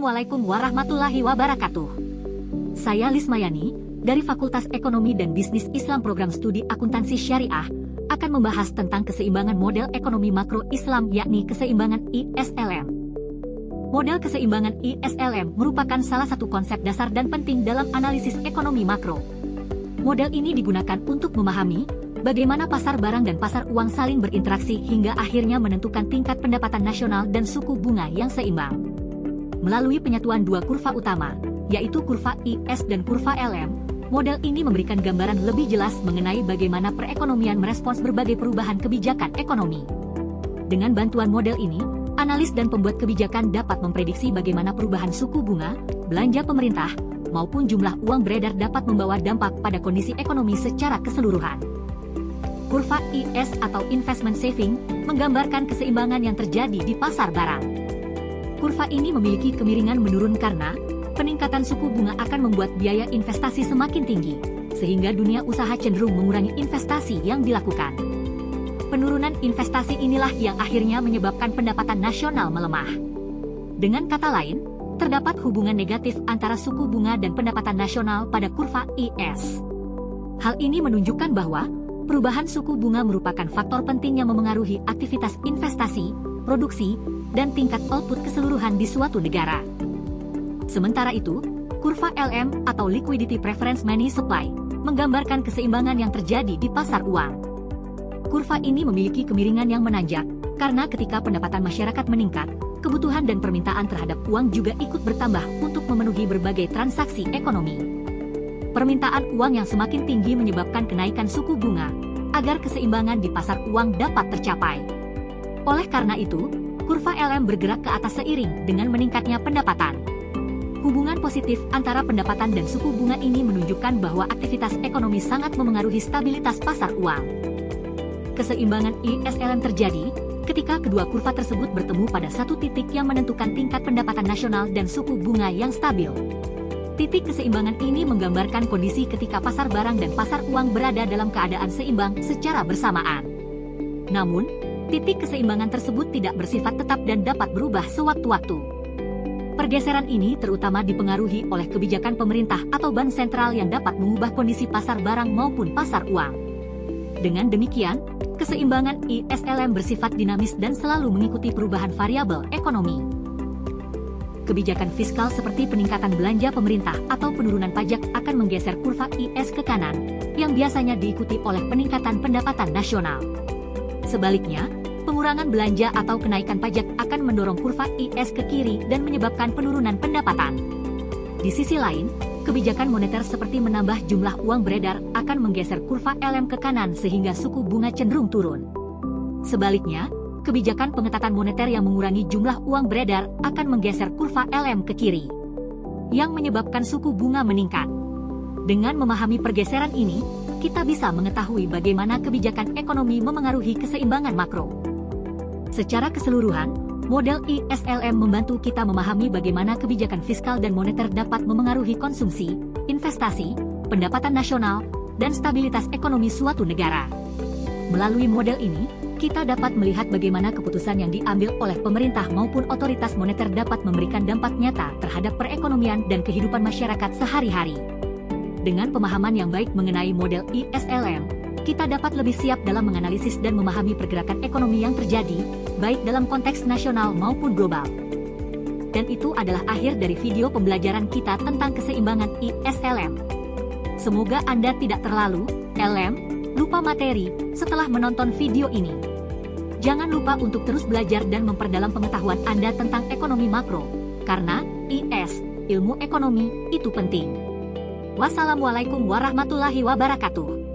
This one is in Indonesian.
Wassalamualaikum warahmatullahi wabarakatuh. Saya Lismayani, dari Fakultas Ekonomi dan Bisnis Islam Program Studi Akuntansi Syariah, akan membahas tentang keseimbangan model ekonomi makro Islam, yakni keseimbangan ISLM. Model keseimbangan ISLM merupakan salah satu konsep dasar dan penting dalam analisis ekonomi makro. Model ini digunakan untuk memahami bagaimana pasar barang dan pasar uang saling berinteraksi hingga akhirnya menentukan tingkat pendapatan nasional dan suku bunga yang seimbang. Melalui penyatuan dua kurva utama, yaitu kurva IS dan kurva LM, model ini memberikan gambaran lebih jelas mengenai bagaimana perekonomian merespons berbagai perubahan kebijakan ekonomi. Dengan bantuan model ini, analis dan pembuat kebijakan dapat memprediksi bagaimana perubahan suku bunga, belanja pemerintah, maupun jumlah uang beredar dapat membawa dampak pada kondisi ekonomi secara keseluruhan. Kurva IS atau Investment Saving menggambarkan keseimbangan yang terjadi di pasar barang. Kurva ini memiliki kemiringan menurun karena peningkatan suku bunga akan membuat biaya investasi semakin tinggi, sehingga dunia usaha cenderung mengurangi investasi yang dilakukan. Penurunan investasi inilah yang akhirnya menyebabkan pendapatan nasional melemah. Dengan kata lain, terdapat hubungan negatif antara suku bunga dan pendapatan nasional pada kurva IS. Hal ini menunjukkan bahwa perubahan suku bunga merupakan faktor penting yang memengaruhi aktivitas investasi, produksi, dan tingkat output keseluruhan di suatu negara. Sementara itu, kurva LM atau Liquidity Preference Money Supply menggambarkan keseimbangan yang terjadi di pasar uang. Kurva ini memiliki kemiringan yang menanjak, karena ketika pendapatan masyarakat meningkat, kebutuhan dan permintaan terhadap uang juga ikut bertambah untuk memenuhi berbagai transaksi ekonomi. Permintaan uang yang semakin tinggi menyebabkan kenaikan suku bunga, agar keseimbangan di pasar uang dapat tercapai. Oleh karena itu, kurva LM bergerak ke atas seiring dengan meningkatnya pendapatan. Hubungan positif antara pendapatan dan suku bunga ini menunjukkan bahwa aktivitas ekonomi sangat memengaruhi stabilitas pasar uang. Keseimbangan ISLM terjadi ketika kedua kurva tersebut bertemu pada satu titik yang menentukan tingkat pendapatan nasional dan suku bunga yang stabil. Titik keseimbangan ini menggambarkan kondisi ketika pasar barang dan pasar uang berada dalam keadaan seimbang secara bersamaan. Namun, titik keseimbangan tersebut tidak bersifat tetap dan dapat berubah sewaktu-waktu. Pergeseran ini terutama dipengaruhi oleh kebijakan pemerintah atau bank sentral yang dapat mengubah kondisi pasar barang maupun pasar uang. Dengan demikian, keseimbangan ISLM bersifat dinamis dan selalu mengikuti perubahan variabel ekonomi. Kebijakan fiskal seperti peningkatan belanja pemerintah atau penurunan pajak akan menggeser kurva IS ke kanan, yang biasanya diikuti oleh peningkatan pendapatan nasional. Sebaliknya, pengurangan belanja atau kenaikan pajak akan mendorong kurva IS ke kiri dan menyebabkan penurunan pendapatan. Di sisi lain, kebijakan moneter seperti menambah jumlah uang beredar akan menggeser kurva LM ke kanan sehingga suku bunga cenderung turun. Sebaliknya, kebijakan pengetatan moneter yang mengurangi jumlah uang beredar akan menggeser kurva LM ke kiri, yang menyebabkan suku bunga meningkat. Dengan memahami pergeseran ini, kita bisa mengetahui bagaimana kebijakan ekonomi memengaruhi keseimbangan makro. Secara keseluruhan, model ISLM membantu kita memahami bagaimana kebijakan fiskal dan moneter dapat memengaruhi konsumsi, investasi, pendapatan nasional, dan stabilitas ekonomi suatu negara. Melalui model ini, kita dapat melihat bagaimana keputusan yang diambil oleh pemerintah maupun otoritas moneter dapat memberikan dampak nyata terhadap perekonomian dan kehidupan masyarakat sehari-hari. Dengan pemahaman yang baik mengenai model ISLM, kita dapat lebih siap dalam menganalisis dan memahami pergerakan ekonomi yang terjadi, baik dalam konteks nasional maupun global. Dan itu adalah akhir dari video pembelajaran kita tentang keseimbangan ISLM. Semoga Anda tidak terlalu lupa materi setelah menonton video ini. Jangan lupa untuk terus belajar dan memperdalam pengetahuan Anda tentang ekonomi makro, karena IS, ilmu ekonomi, itu penting. Wassalamualaikum warahmatullahi wabarakatuh.